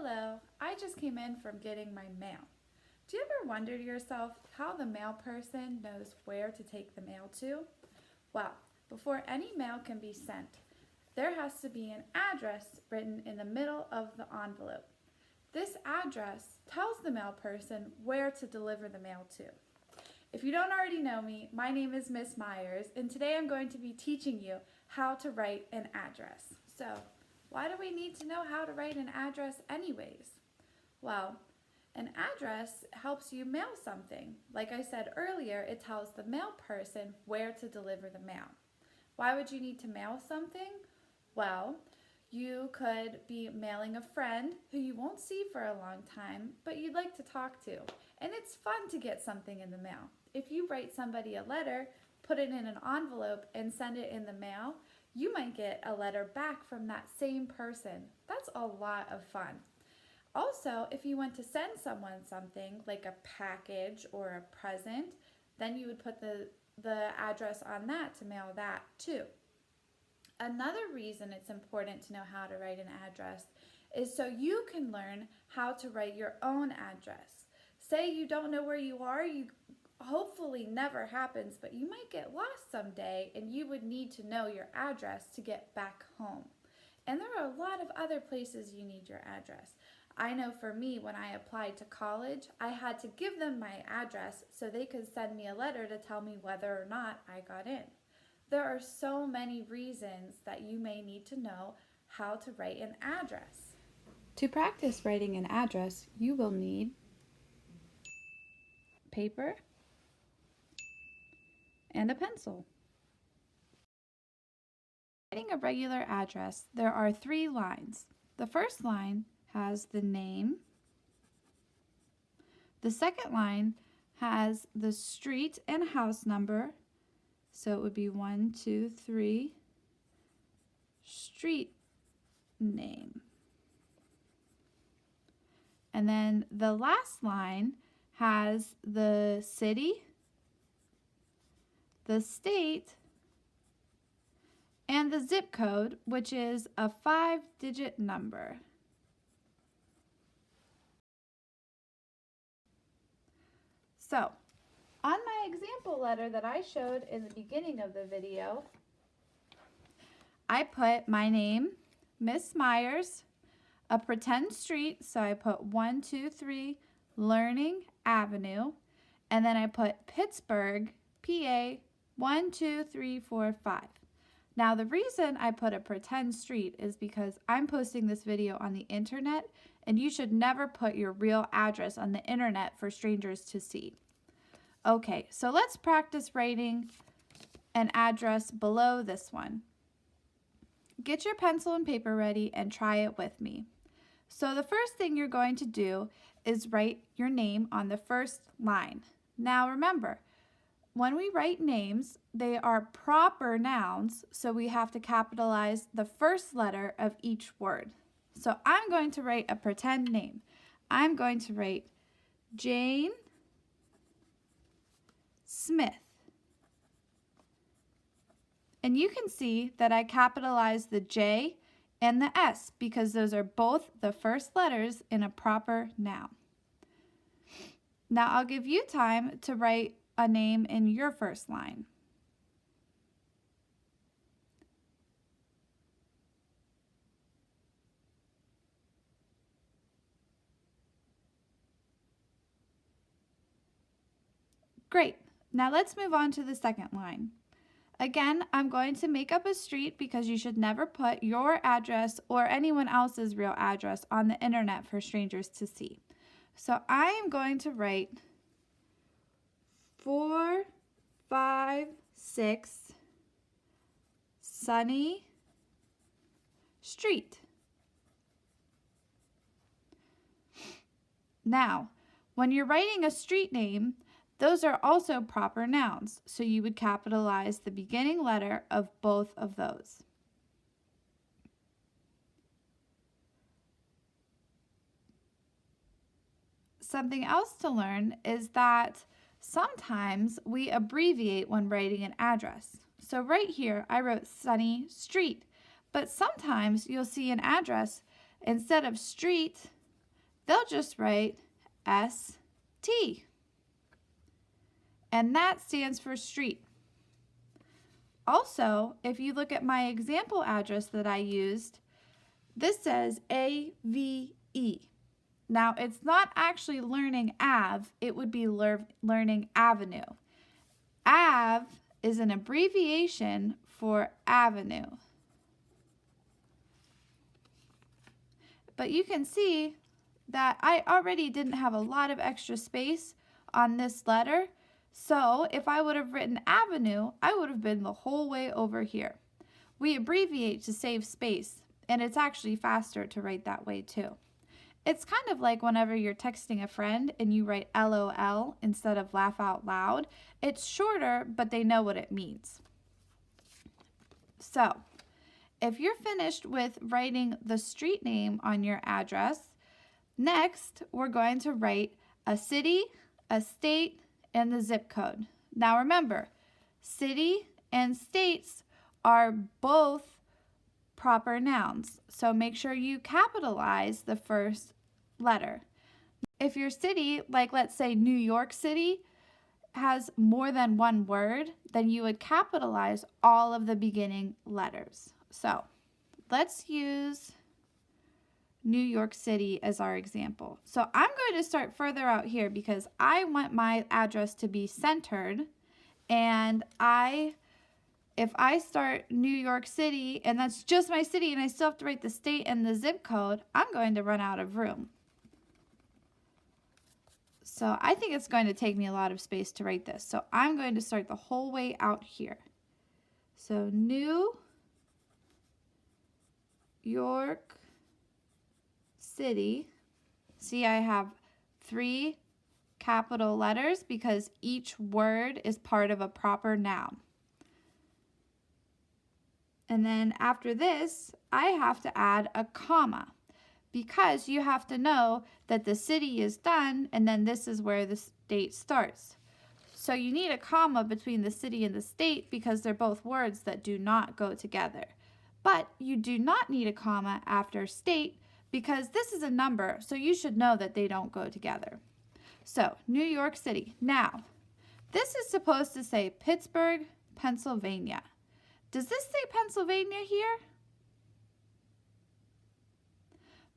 Hello, I just came in from getting my mail. Do you ever wonder to yourself how the mail person knows where to take the mail to? Well, before any mail can be sent, there has to be an address written in the middle of the envelope. This address tells the mail person where to deliver the mail to. If you don't already know me, my name is Miss Myers, and today I'm going to be teaching you how to write an address. So, why do we need to know how to write an address anyways? Well, an address helps you mail something. Like I said earlier, it tells the mail person where to deliver the mail. Why would you need to mail something? Well, you could be mailing a friend who you won't see for a long time, but you'd like to talk to. And it's fun to get something in the mail. If you write somebody a letter, put it in an envelope, and send it in the mail, you might get a letter back from that same person. That's a lot of fun. Also, if you want to send someone something like a package or a present, then you would put the address on that to mail that too. Another reason it's important to know how to write an address is so you can learn how to write your own address. Say you don't know where you are, hopefully never happens, but you might get lost someday and you would need to know your address to get back home. And there are a lot of other places you need your address. I know for me, when I applied to college, I had to give them my address so they could send me a letter to tell me whether or not I got in. There are so many reasons that you may need to know how to write an address. To practice writing an address, you will need paper and a pencil. Writing a regular address, there are 3 lines. The first line has the name. The second line has the street and house number. So it would be 1, 2, 3, street name. And then the last line has the city, the state, and the zip code, which is a 5-digit number. So, on my example letter that I showed in the beginning of the video, I put my name, Miss Myers, a pretend street, so I put 123 Learning Avenue, and then I put Pittsburgh, PA 12345. Now the reason I put a pretend street is because I'm posting this video on the internet, and you should never put your real address on the internet for strangers to see. Okay, so let's practice writing an address below this one. Get your pencil and paper ready and try it with me. So the first thing you're going to do is write your name on the first line. Now remember, when we write names, they are proper nouns, so we have to capitalize the first letter of each word. So I'm going to write a pretend name. I'm going to write Jane Smith. And you can see that I capitalized the J and the S because those are both the first letters in a proper noun. Now I'll give you time to write a name in your first line. Great. Now let's move on to the second line. Again, I'm going to make up a street because you should never put your address or anyone else's real address on the internet for strangers to see. So I am going to write 456 Sunny Street. Now, when you're writing a street name, those are also proper nouns, so you would capitalize the beginning letter of both of those. Something else to learn is that sometimes we abbreviate when writing an address. So right here, I wrote Sunny Street, but sometimes you'll see an address, instead of street, they'll just write ST. And that stands for street. Also, if you look at my example address that I used, this says AVE. Now, it's not actually learning Ave, it would be learning avenue. Ave is an abbreviation for avenue. But you can see that I already didn't have a lot of extra space on this letter. So if I would have written avenue, I would have been the whole way over here. We abbreviate to save space, and it's actually faster to write that way too. It's kind of like whenever you're texting a friend and you write LOL instead of laugh out loud. It's shorter, but they know what it means. So, if you're finished with writing the street name on your address, next we're going to write a city, a state, and the zip code. Now remember, city and states are both proper nouns, so make sure you capitalize the first letter. If your city, like let's say New York City, has more than one word, then you would capitalize all of the beginning letters. So let's use New York City as our example. So I'm going to start further out here because I want my address to be centered, and if I start New York City and that's just my city and I still have to write the state and the zip code, I'm going to run out of room. So I think it's going to take me a lot of space to write this. So I'm going to start the whole way out here. So New York City. See, I have 3 capital letters because each word is part of a proper noun. And then after this, I have to add a comma because you have to know that the city is done and then this is where the state starts. So you need a comma between the city and the state because they're both words that do not go together. But you do not need a comma after state because this is a number, so you should know that they don't go together. So, New York City. Now, this is supposed to say Pittsburgh, Pennsylvania. Does this say Pennsylvania here?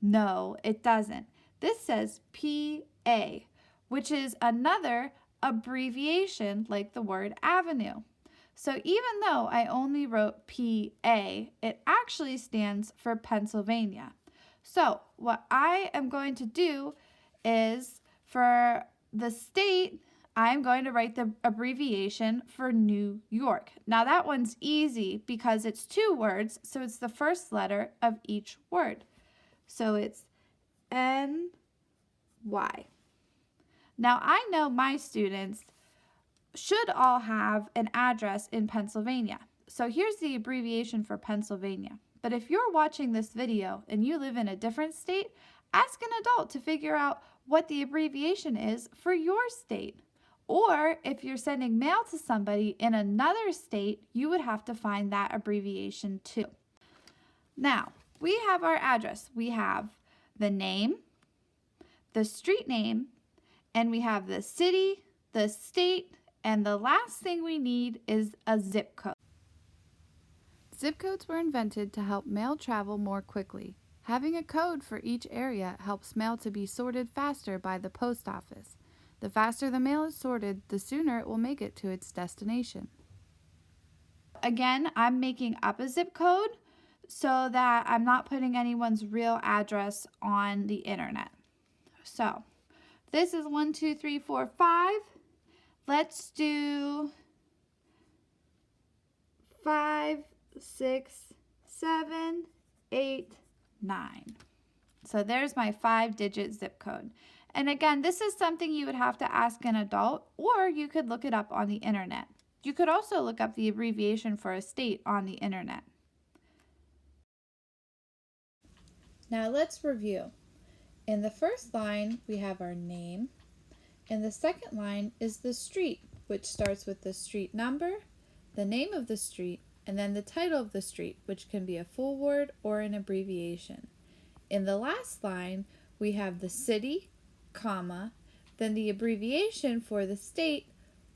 No, it doesn't. This says PA, which is another abbreviation like the word avenue. So even though I only wrote PA, it actually stands for Pennsylvania. So what I am going to do is for the state, I'm going to write the abbreviation for New York. Now that one's easy because it's 2 words, so it's the first letter of each word. So it's NY. Now I know my students should all have an address in Pennsylvania. So here's the abbreviation for Pennsylvania. But if you're watching this video and you live in a different state, ask an adult to figure out what the abbreviation is for your state. Or if you're sending mail to somebody in another state, you would have to find that abbreviation too. Now, we have our address. We have the name, the street name, and we have the city, the state, and the last thing we need is a zip code. Zip codes were invented to help mail travel more quickly. Having a code for each area helps mail to be sorted faster by the post office. The faster the mail is sorted, the sooner it will make it to its destination. Again, I'm making up a zip code so that I'm not putting anyone's real address on the internet. So, this is 1, 2, 3, 4, 5. Let's do 5, 6, 7, 8, 9. So there's my 5-digit zip code. And again, this is something you would have to ask an adult, or you could look it up on the internet. You could also look up the abbreviation for a state on the internet. Now let's review. In the first line, we have our name. In the second line is the street, which starts with the street number, the name of the street, and then the title of the street, which can be a full word or an abbreviation. In the last line, we have the city, comma, then the abbreviation for the state,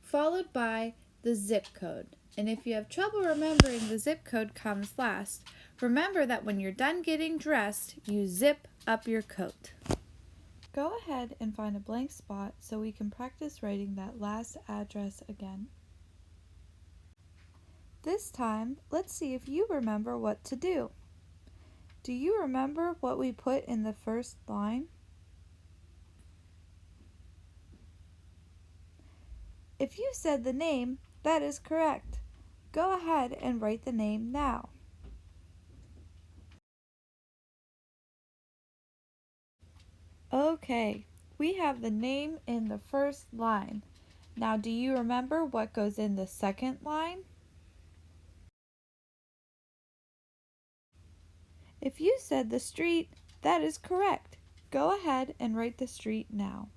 followed by the zip code. And if you have trouble remembering the zip code comes last, remember that when you're done getting dressed, you zip up your coat. Go ahead and find a blank spot so we can practice writing that last address again. This time, let's see if you remember what to do. Do you remember what we put in the first line? If you said the name, that is correct. Go ahead and write the name now. Okay, we have the name in the first line. Now, do you remember what goes in the second line? If you said the street, that is correct. Go ahead and write the street now.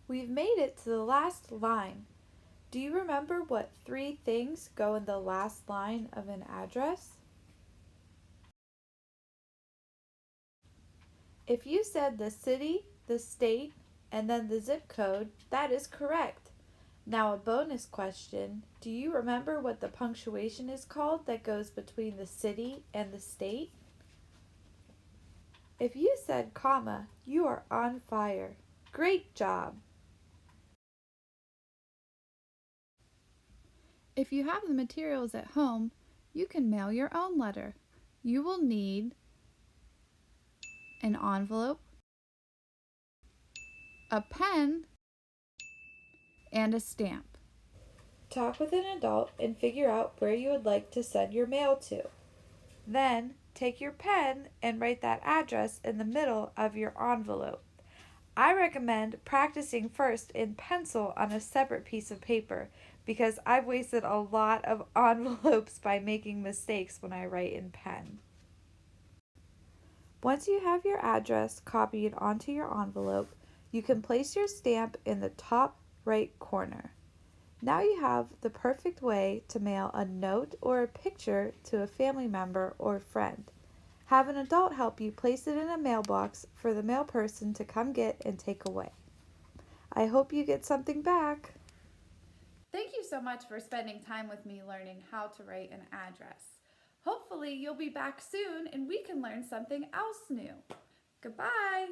We've made it to the last line. Do you remember what 3 things go in the last line of an address? If you said the city, the state, and then the zip code, that is correct. Now a bonus question, do you remember what the punctuation is called that goes between the city and the state? If you said comma, you are on fire. Great job! If you have the materials at home, you can mail your own letter. You will need an envelope, a pen, and a stamp. Talk with an adult and figure out where you would like to send your mail to. Then, take your pen and write that address in the middle of your envelope. I recommend practicing first in pencil on a separate piece of paper because I've wasted a lot of envelopes by making mistakes when I write in pen. Once you have your address copied onto your envelope, you can place your stamp in the top right corner. Now you have the perfect way to mail a note or a picture to a family member or friend. Have an adult help you place it in a mailbox for the mail person to come get and take away. I hope you get something back. Thank you so much for spending time with me learning how to write an address. Hopefully you'll be back soon and we can learn something else new. Goodbye!